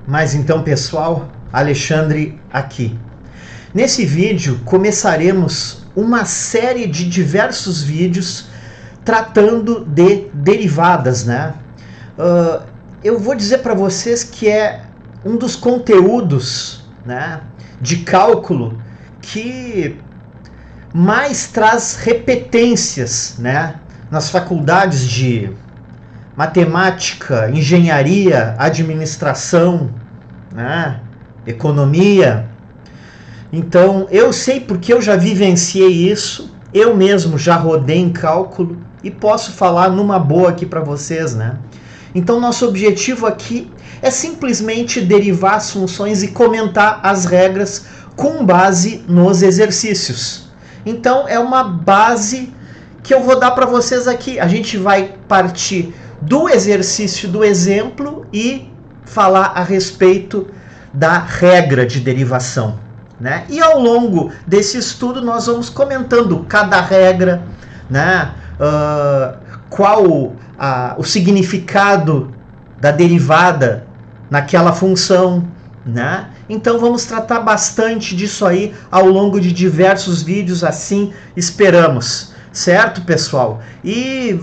Mas então, pessoal, Alexandre aqui. Nesse vídeo começaremos uma série de diversos vídeos tratando de derivadas, né? Eu vou dizer para vocês que é um dos conteúdos, né, de cálculo que mais traz repetências, né, nas faculdades de matemática, engenharia, administração, né, economia. Então, eu sei porque eu já vivenciei isso, eu mesmo já rodei em cálculo e posso falar numa boa aqui para vocês, né? Então, nosso objetivo aqui é simplesmente derivar as funções e comentar as regras com base nos exercícios. Então, é uma base que eu vou dar para vocês aqui. A gente vai partir do exercício do exemplo e falar a respeito da regra de derivação, né? E ao longo desse estudo nós vamos comentando cada regra, né? Qual o significado da derivada naquela função, né? Então vamos tratar bastante disso aí ao longo de diversos vídeos, assim esperamos, certo, pessoal? E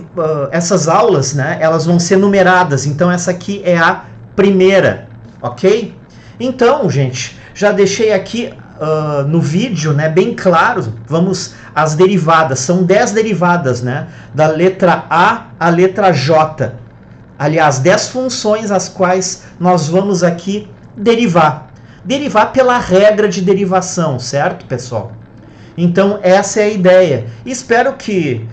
essas aulas, né, elas vão ser numeradas, então essa aqui é a primeira, ok? Então, gente, já deixei aqui no vídeo, né, bem claro, vamos às derivadas, são 10 derivadas, né, da letra A à letra J. Aliás, 10 funções as quais nós vamos aqui derivar. Derivar pela regra de derivação, certo, pessoal? Então, essa é a ideia. Espero que,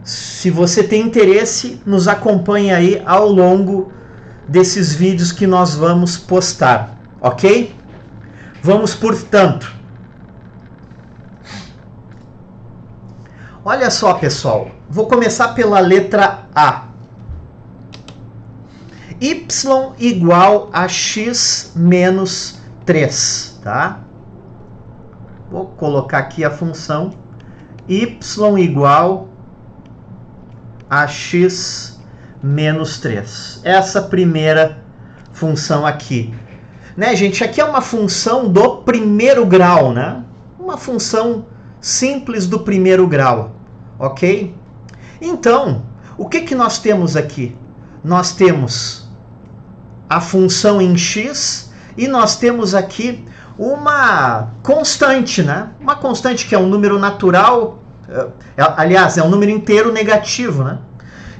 se você tem interesse, nos acompanhe aí ao longo desses vídeos que nós vamos postar, ok? Vamos, portanto. Olha só, pessoal. Vou começar pela letra A. Y igual a x menos 3, tá? Vou colocar aqui a função y igual a x menos 3. Essa primeira função aqui. Né, gente? Aqui é uma função do primeiro grau, né? Uma função simples do primeiro grau, ok? Então, o que nós temos aqui? Nós temos a função em x e nós temos aqui uma constante, né? Uma constante que é um número natural, aliás, é um número inteiro negativo, né?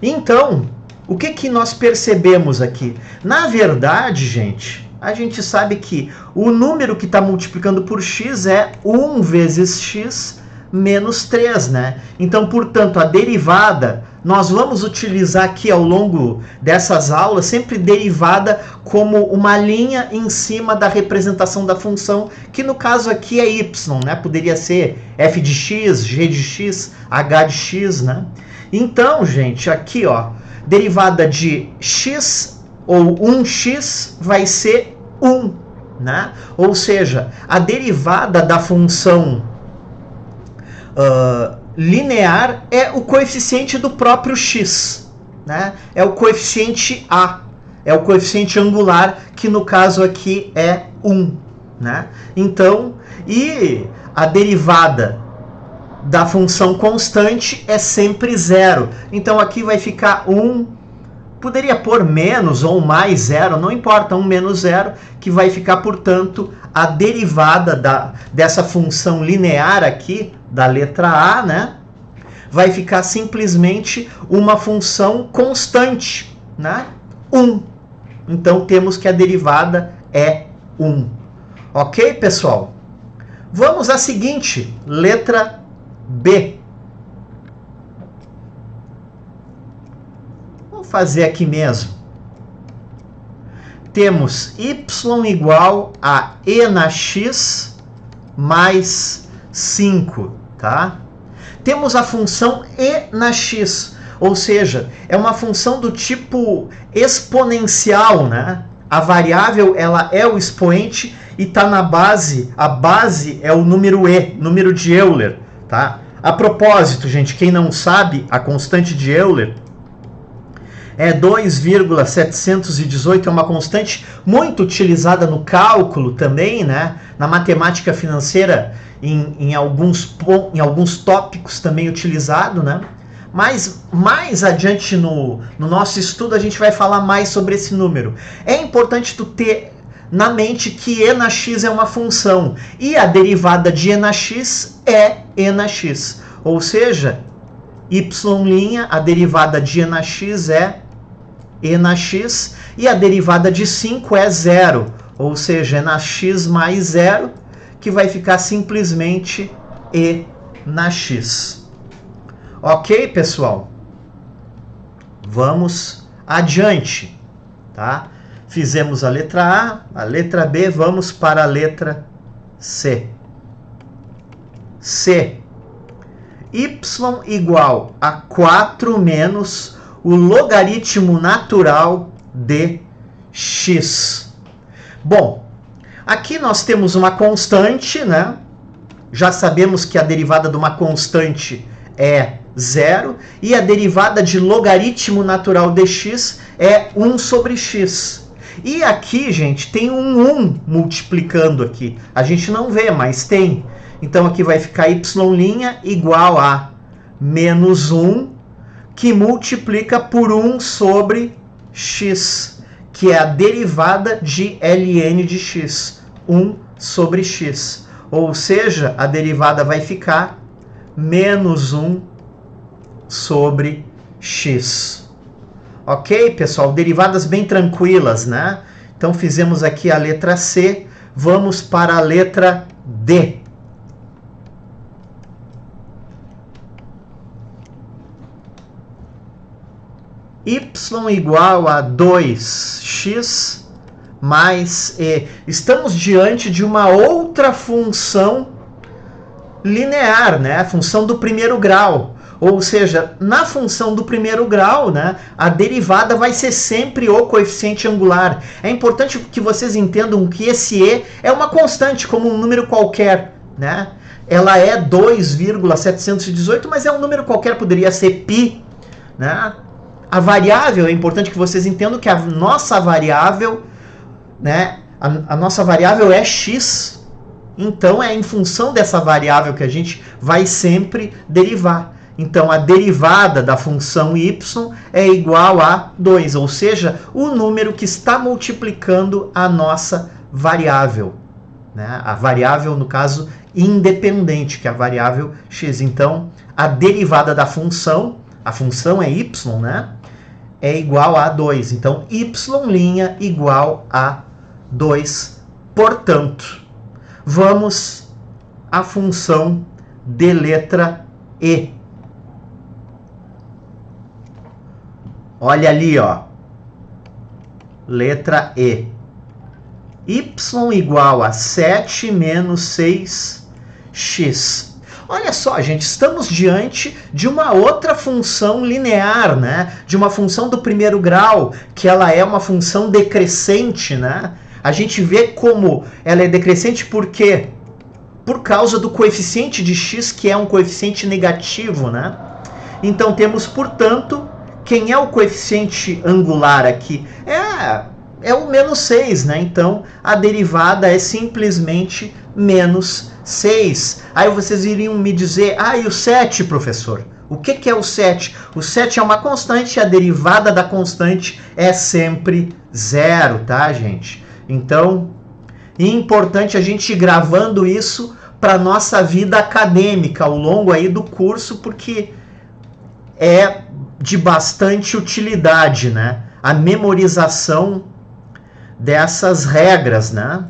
Então, o que nós percebemos aqui? Na verdade, gente, a gente sabe que o número que está multiplicando por x é 1 vezes x menos 3, né? Então, portanto, a derivada, nós vamos utilizar aqui ao longo dessas aulas, sempre derivada como uma linha em cima da representação da função, que no caso aqui é y, né? Poderia ser f de x, g de x, h de x, né? Então, gente, aqui, ó, derivada de x ou 1x vai ser 1, né? Ou seja, a derivada da função linear é o coeficiente do próprio x, né? É o coeficiente a, é o coeficiente angular, que no caso aqui é 1, né? Então, e a derivada da função constante é sempre 0. Então aqui vai ficar 1, poderia pôr menos ou mais 0, não importa, 1 menos 0, que vai ficar, portanto, a derivada dessa função linear aqui, da letra A, né, vai ficar simplesmente uma função constante, né, 1. Então, temos que a derivada é 1. Ok, pessoal? Vamos à seguinte, letra B. Vou fazer aqui mesmo. Temos y igual a e na x mais 5. Tá? Temos a função e na x, ou seja, é uma função do tipo exponencial, né? A variável ela é o expoente e está na base, a base é o número e, número de Euler. Tá? A propósito, gente, quem não sabe, a constante de Euler é 2,718, é uma constante muito utilizada no cálculo também, né? Na matemática financeira, em alguns tópicos também utilizado, né? Mas mais adiante no nosso estudo a gente vai falar mais sobre esse número. É importante tu ter na mente que e na x é uma função e a derivada de e na x é e na x. Ou seja, y', a derivada de e na x é e na x e a derivada de 5 é 0. Ou seja, é na x mais 0, que vai ficar simplesmente e na x. Ok, pessoal? Vamos adiante, tá? Fizemos a letra A, a letra B, vamos para a letra C. C. Y igual a 4 menos o logaritmo natural de x. Bom, aqui nós temos uma constante, né? Já sabemos que a derivada de uma constante é 0 e a derivada de logaritmo natural de x é 1 sobre x. E aqui, gente, tem um 1 multiplicando aqui. A gente não vê, mas tem. Então aqui vai ficar y' igual a menos 1, que multiplica por 1 sobre x, que é a derivada de ln de x, 1 sobre x. Ou seja, a derivada vai ficar menos 1 sobre x. Ok, pessoal? Derivadas bem tranquilas, né? Então fizemos aqui a letra C, vamos para a letra D. Y igual a 2x mais e. Estamos diante de uma outra função linear, né? A função do primeiro grau. Ou seja, na função do primeiro grau, né, a derivada vai ser sempre o coeficiente angular. É importante que vocês entendam que esse e é uma constante, como um número qualquer, né? Ela é 2,718, mas é um número qualquer, poderia ser π, né? A variável, é importante que vocês entendam que a nossa variável, né, a nossa variável é x. Então é em função dessa variável que a gente vai sempre derivar. Então, a derivada da função y é igual a 2, ou seja, o número que está multiplicando a nossa variável, né? A variável, no caso, independente, que é a variável x. Então, a derivada da função, a função é y, né? É igual a 2. Então, y' igual a 2. Portanto, vamos à função de letra E. Olha ali, ó. Letra E. Y igual a 7 menos 6x. Olha só, gente, estamos diante de uma outra função linear, né? De uma função do primeiro grau, que ela é uma função decrescente, né? A gente vê como ela é decrescente por quê? Por causa do coeficiente de x, que é um coeficiente negativo, né? Então temos, portanto, quem é o coeficiente angular aqui? É o menos 6, né? Então, a derivada é simplesmente menos 6. Aí vocês iriam me dizer, e o 7, professor? O que é o 7? O 7 é uma constante e a derivada da constante é sempre 0, tá, gente? Então, é importante a gente ir gravando isso para nossa vida acadêmica ao longo aí do curso, porque é de bastante utilidade, né? A memorização dessas regras, né?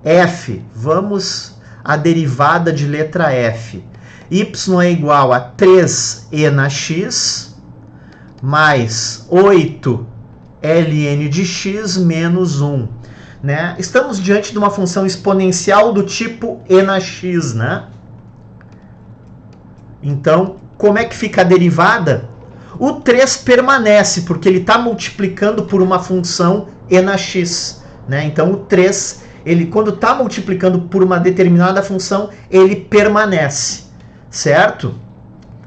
F, vamos à derivada de letra F. Y é igual a 3e na x mais 8 ln de x menos 1. Né? Estamos diante de uma função exponencial do tipo e na x, né? Então, como é que fica a derivada? O 3 permanece, porque ele está multiplicando por uma função e na x. Né? Então, o 3, ele, quando está multiplicando por uma determinada função, ele permanece. Certo?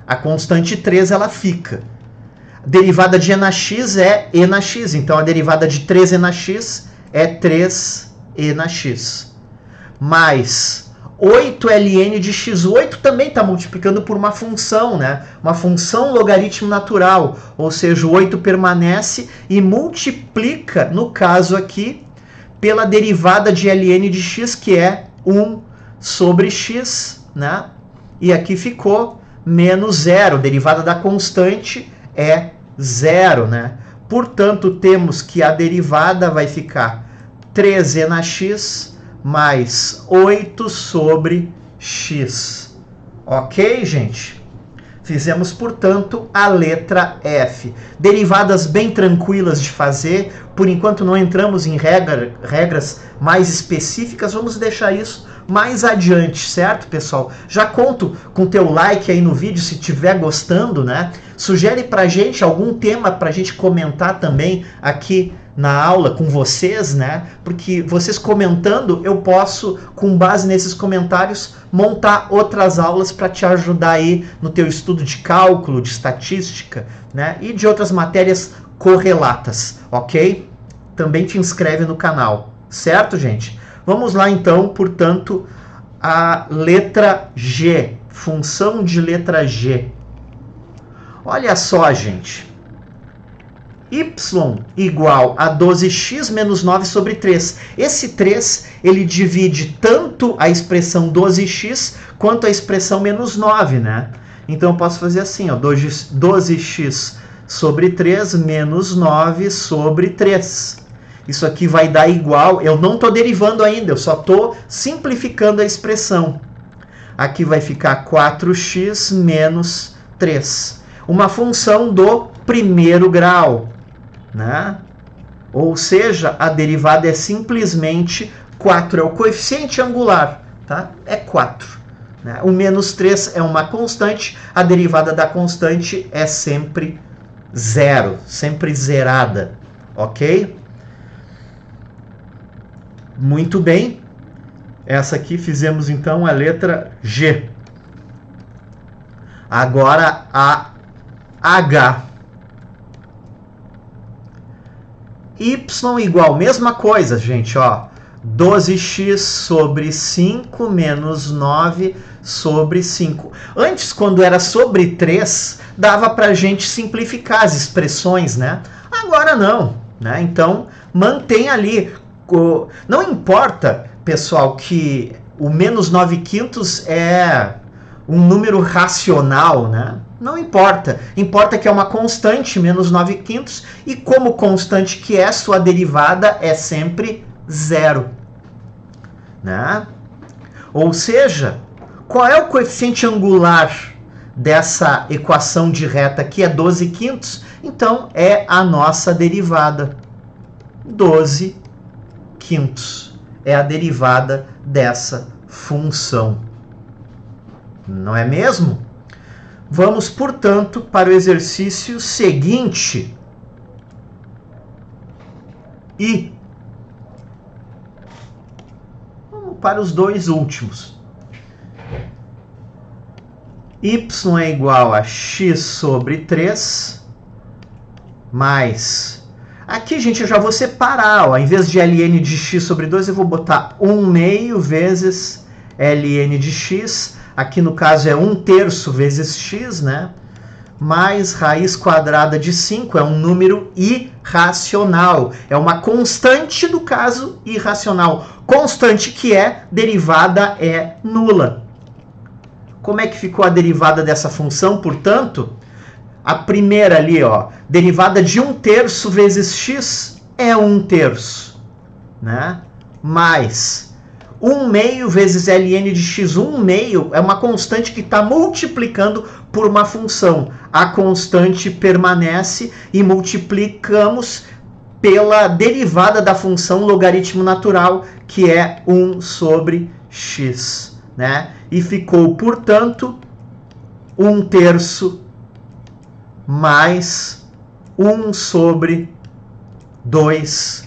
A constante 3, ela fica. derivada de e na x é e na x. Então, a derivada de 3e na x é 3e na x. Mais 8ln de x. O 8 também está multiplicando por uma função, né? Uma função logaritmo natural. Ou seja, o 8 permanece e multiplica, no caso aqui, pela derivada de ln de x, que é 1 sobre x, né? E aqui ficou menos 0. Derivada da constante é 0, né? Portanto, temos que a derivada vai ficar 3e na x mais 8 sobre x. Ok, gente? Fizemos, portanto, a letra F. Derivadas bem tranquilas de fazer. Por enquanto não entramos em regras mais específicas. Vamos deixar isso mais adiante, certo, pessoal? Já conto com teu like aí no vídeo se estiver gostando, né? Sugere pra gente algum tema pra gente comentar também aqui na aula com vocês, né? Porque vocês comentando, eu posso, com base nesses comentários, montar outras aulas para te ajudar aí no teu estudo de cálculo, de estatística, né? E de outras matérias correlatas, ok? Também te inscreve no canal, certo, gente? Vamos lá, então, portanto, a letra G, função de letra G. Olha só, gente. Y igual a 12x menos 9 sobre 3. Esse 3, ele divide tanto a expressão 12x quanto a expressão menos 9, né? Então, eu posso fazer assim, ó, 12x sobre 3 menos 9 sobre 3. Isso aqui vai dar igual, eu não estou derivando ainda, eu só estou simplificando a expressão. Aqui vai ficar 4x menos 3. Uma função do primeiro grau, né? Ou seja, a derivada é simplesmente 4, é o coeficiente angular, tá? É 4. Né? O menos 3 é uma constante, a derivada da constante é sempre 0, sempre zerada, ok? Muito bem, essa aqui fizemos então a letra G. Agora a H. Y igual, mesma coisa, gente, ó. 12x sobre 5 menos 9 sobre 5. Antes, quando era sobre 3, dava pra gente simplificar as expressões, né? Agora não, né? Então, mantém ali. Não importa, pessoal, que o menos 9 quintos é um número racional, né? Não importa. Importa que é uma constante, menos 9 quintos, e como constante que é, sua derivada é sempre 0. Né? Ou seja, qual é o coeficiente angular dessa equação de reta aqui? É 12 quintos. Então, é a nossa derivada. 12 quintos é a derivada dessa função. Não é mesmo? Vamos, portanto, para o exercício seguinte. E vamos para os dois últimos. Y é igual a x sobre 3 mais... Aqui, gente, eu já vou separar. Ó. Em vez de ln de x sobre 2, eu vou botar 1/2 vezes ln de x. Aqui, no caso, é 1/3 vezes x, né? Mais raiz quadrada de 5. É um número irracional. É uma constante, do caso, irracional. Constante que é, derivada é nula. Como é que ficou a derivada dessa função, portanto? A primeira ali, ó, derivada de 1/3 vezes x é 1/3, né? Mais 1/2 vezes ln de x. 1/2 é uma constante que está multiplicando por uma função. A constante permanece e multiplicamos pela derivada da função logaritmo natural, que é 1 sobre x, né? E ficou, portanto, 1/3 mais 1 sobre 2x.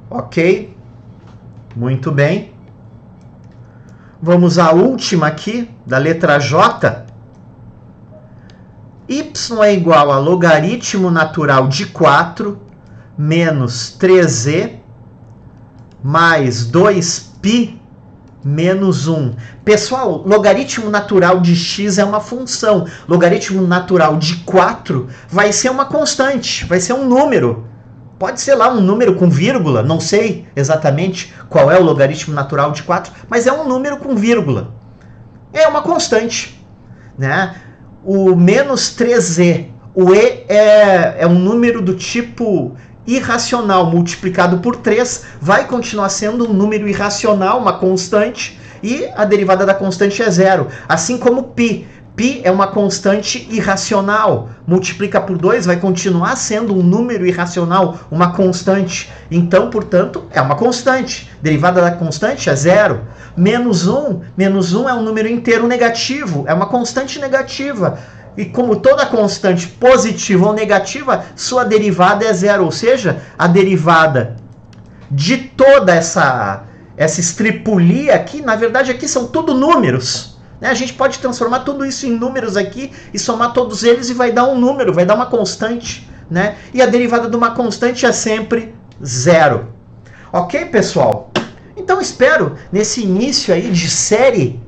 Ok? Muito bem. Vamos à última aqui, da letra J. Y é igual a logaritmo natural de 4 menos 3e mais 2π menos 1. Pessoal, logaritmo natural de x é uma função. Logaritmo natural de 4 vai ser uma constante, vai ser um número. Pode ser lá um número com vírgula, não sei exatamente qual é o logaritmo natural de 4, mas é um número com vírgula. É uma constante, né? O menos 3e, o e é um número do tipo irracional multiplicado por 3, vai continuar sendo um número irracional, uma constante, e a derivada da constante é zero. Assim como π. Π é uma constante irracional, multiplica por 2, vai continuar sendo um número irracional, uma constante. Então, portanto, é uma constante. Derivada da constante é zero. Menos 1 é um número inteiro negativo, é uma constante negativa. E como toda constante positiva ou negativa, sua derivada é zero. Ou seja, a derivada de toda essa estripulia aqui, na verdade aqui são tudo números. A gente pode transformar tudo isso em números aqui e somar todos eles e vai dar um número, vai dar uma constante, né? E a derivada de uma constante é sempre zero. Ok, pessoal? Então espero, nesse início aí de série,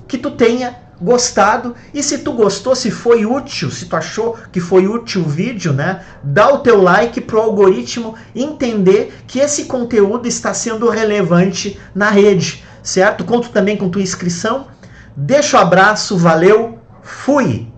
que tu tenha gostado. E se tu gostou, se foi útil, se tu achou que foi útil o vídeo, né? Dá o teu like pro algoritmo entender que esse conteúdo está sendo relevante na rede, certo? Conto também com tua inscrição. Deixa o abraço, valeu, fui!